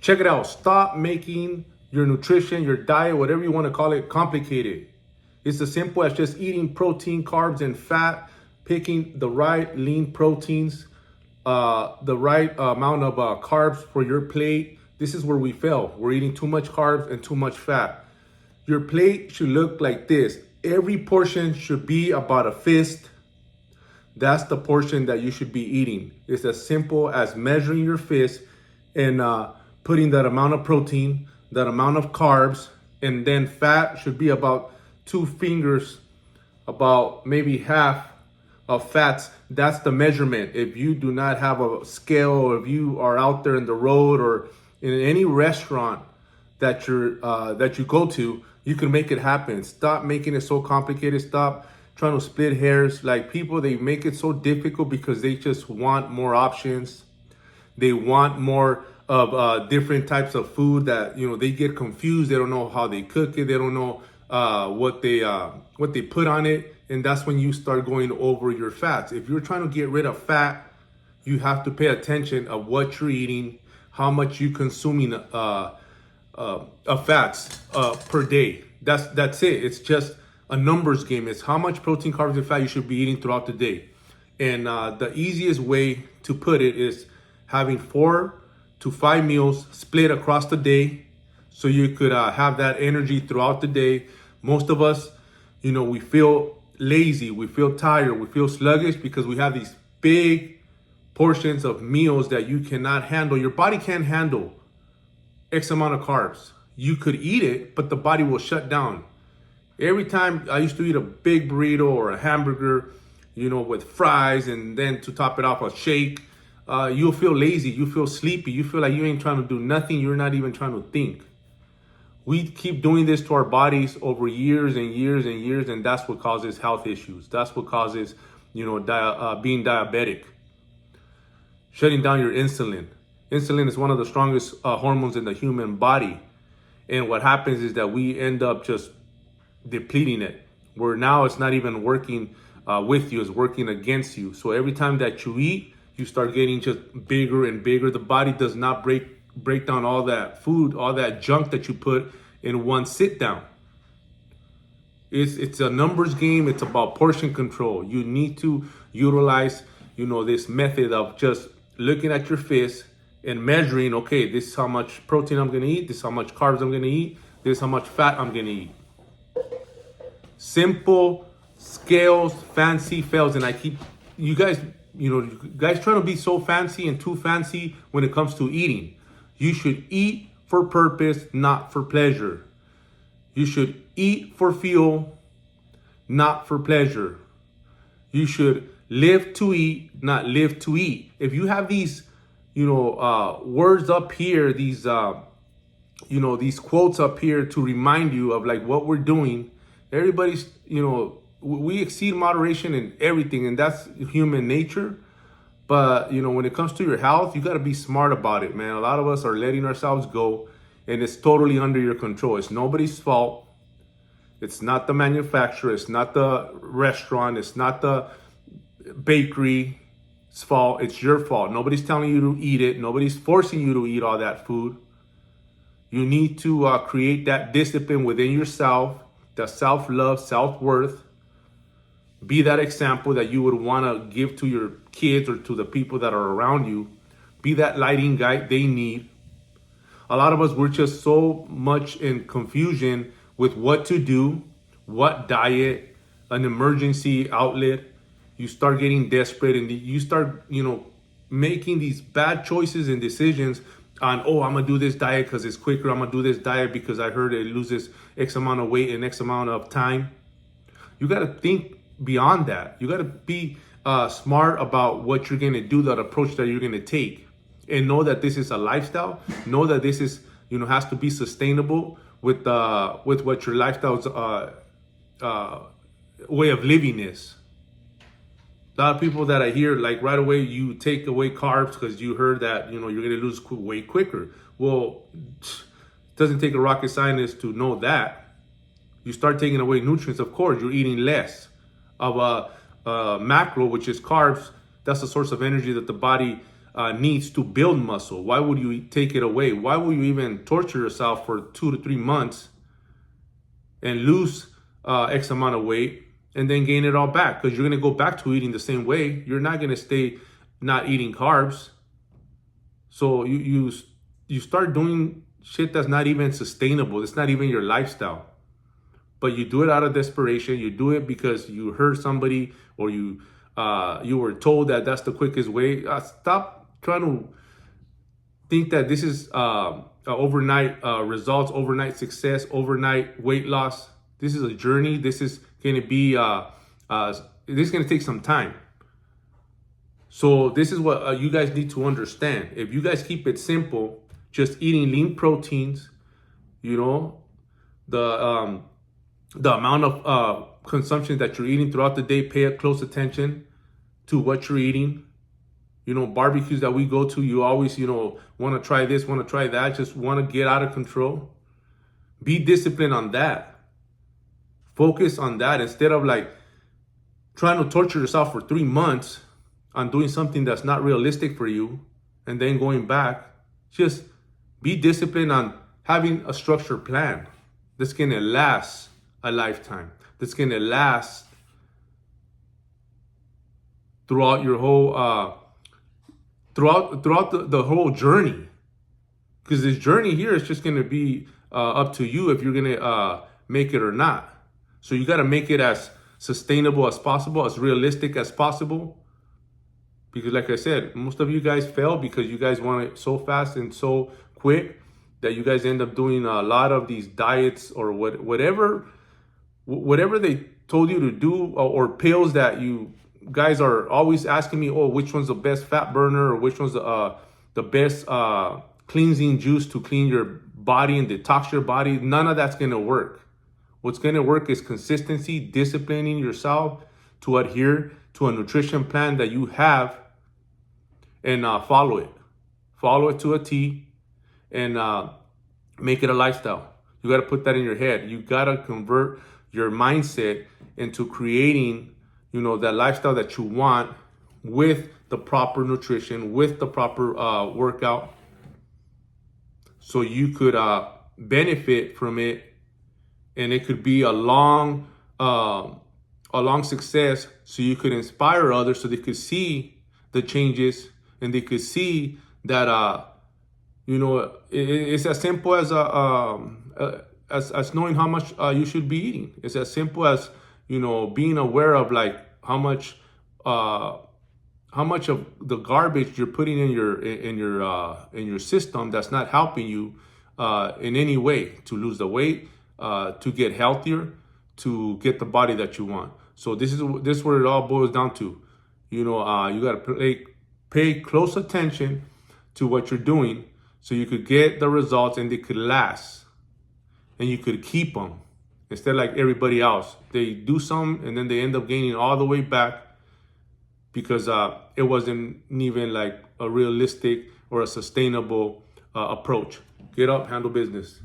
Check it out. Stop making your nutrition, your diet, whatever you want to call it, complicated. It's as simple as just eating protein, carbs, and fat, picking the right lean proteins, the right amount of carbs for your plate. This is where we fail. We're eating too much carbs and too much fat. Your plate should look like this. Every portion should be about a fist. That's the portion that you should be eating. It's as simple as measuring your fist and putting that amount of protein, that amount of carbs, and then fat should be about 2 fingers, about maybe half of fats. That's the measurement. If you do not have a scale, or if you are out there in the road or in any restaurant that you go to, you can make it happen. Stop making it so complicated. Stop trying to split hairs. Like, people, they make it so difficult because they just want more options. They want more of different types of food that, they get confused. They don't know how they cook it. They don't know what they put on it. And that's when you start going over your fats. If you're trying to get rid of fat, you have to pay attention of what you're eating, how much you're consuming of fats per day. That's it. It's just a numbers game. It's how much protein, carbs, and fat you should be eating throughout the day. And the easiest way to put it is having 4 to 5 meals split across the day, so you could have that energy throughout the day. Most of us, we feel lazy, we feel tired, we feel sluggish because we have these big portions of meals that you cannot handle. Your body can't handle X amount of carbs. You could eat it, but the body will shut down. Every time I used to eat a big burrito or a hamburger, with fries, and then to top it off, a shake, you'll feel lazy, you feel sleepy, you feel like you ain't trying to do nothing, you're not even trying to think. We keep doing this to our bodies over years and years and years, and that's what causes health issues. That's what causes, being diabetic. Shutting down your insulin. Insulin is one of the strongest hormones in the human body. And what happens is that we end up just depleting it, where now it's not even working with you, it's working against you. So every time that you eat, you start getting just bigger and bigger. The body does not break down all that food, all that junk that you put in one sit down. It's a numbers game. It's about portion control. You need to utilize, this method of just looking at your fist and measuring, okay, this is how much protein I'm gonna eat, this is how much carbs I'm gonna eat, this is how much fat I'm gonna eat. Simple scales, fancy fails. And I keep, you guys trying to be so fancy and too fancy when it comes to eating. You should eat for purpose, not for pleasure. You should eat for fuel, not for pleasure. You should live to eat, not live to eat. If you have these, words up here, these, these quotes up here to remind you of like what we're doing, everybody's, we exceed moderation in everything, and that's human nature. But, when it comes to your health, you got to be smart about it, man. A lot of us are letting ourselves go, and it's totally under your control. It's nobody's fault. It's not the manufacturer. It's not the restaurant. It's not the bakery's fault. It's your fault. Nobody's telling you to eat it. Nobody's forcing you to eat all that food. You need to create that discipline within yourself, that self-love, self-worth. Be that example that you would want to give to your kids or to the people that are around you. Be that lighting guide they need. A lot of us, we're just so much in confusion with what to do, what diet, an emergency outlet. You start getting desperate and you start, making these bad choices and decisions on, I'm going to do this diet because it's quicker. I'm going to do this diet because I heard it loses X amount of weight in X amount of time. You got to think beyond that. You got to be smart about what you're going to do, that approach that you're going to take, and know that this is a lifestyle. Know that this is, has to be sustainable with what your lifestyle's way of living is. A lot of people that I hear, like right away, you take away carbs because you heard that, you're going to lose weight quicker. Well, it doesn't take a rocket scientist to know that. You start taking away nutrients, of course, you're eating less of a macro, which is carbs. That's the source of energy that the body needs to build muscle. Why would you take it away? Why would you even torture yourself for 2 to 3 months and lose X amount of weight and then gain it all back? Because you're going to go back to eating the same way. You're not going to stay not eating carbs. So you start doing shit that's not even sustainable. It's not even your lifestyle. But you do it out of desperation. You do it because you heard somebody, or you were told that that's the quickest way. Stop trying to think that this is overnight results, overnight success, overnight weight loss. This is a journey. This is going to be this is going to take some time. So this is what you guys need to understand. If you guys keep it simple, just eating lean proteins, you know, the amount of consumption that you're eating throughout the day, pay close attention to what you're eating. You know, barbecues that we go to, you always, you know, want to try this, want to try that, just want to get out of control. Be disciplined on that. Focus on that instead of like trying to torture yourself for 3 months on doing something that's not realistic for you and then going back. Just be disciplined on having a structured plan that's going to last a lifetime, that's going to last throughout your whole throughout the whole journey. Because this journey here is just going to be up to you if you're going to make it or not. So you got to make it as sustainable as possible, as realistic as possible. Because like I said, most of you guys fail because you guys want it so fast and so quick that you guys end up doing a lot of these diets or whatever they told you to do, or pills that you guys are always asking me, oh, which one's the best fat burner, or which one's the best cleansing juice to clean your body and detox your body. None of that's going to work. What's going to work is consistency, disciplining yourself to adhere to a nutrition plan that you have, and follow it to a T, and make it a lifestyle. You got to put that in your head. You got to convert your mindset into creating, you know, that lifestyle that you want with the proper nutrition, with the proper workout, so you could benefit from it, and it could be a long success, so you could inspire others, so they could see the changes, and they could see that you know, it's as simple as as knowing how much you should be eating. It's as simple as, you know, being aware of like how much of the garbage you're putting in your system that's not helping you in any way to lose the weight, to get healthier, to get the body that you want. So this is what it all boils down to. You know, you got to pay close attention to what you're doing, so you could get the results and they could last, and you could keep them, instead of like everybody else. They do some and then they end up gaining all the way back because it wasn't even like a realistic or a sustainable approach. Get up, handle business.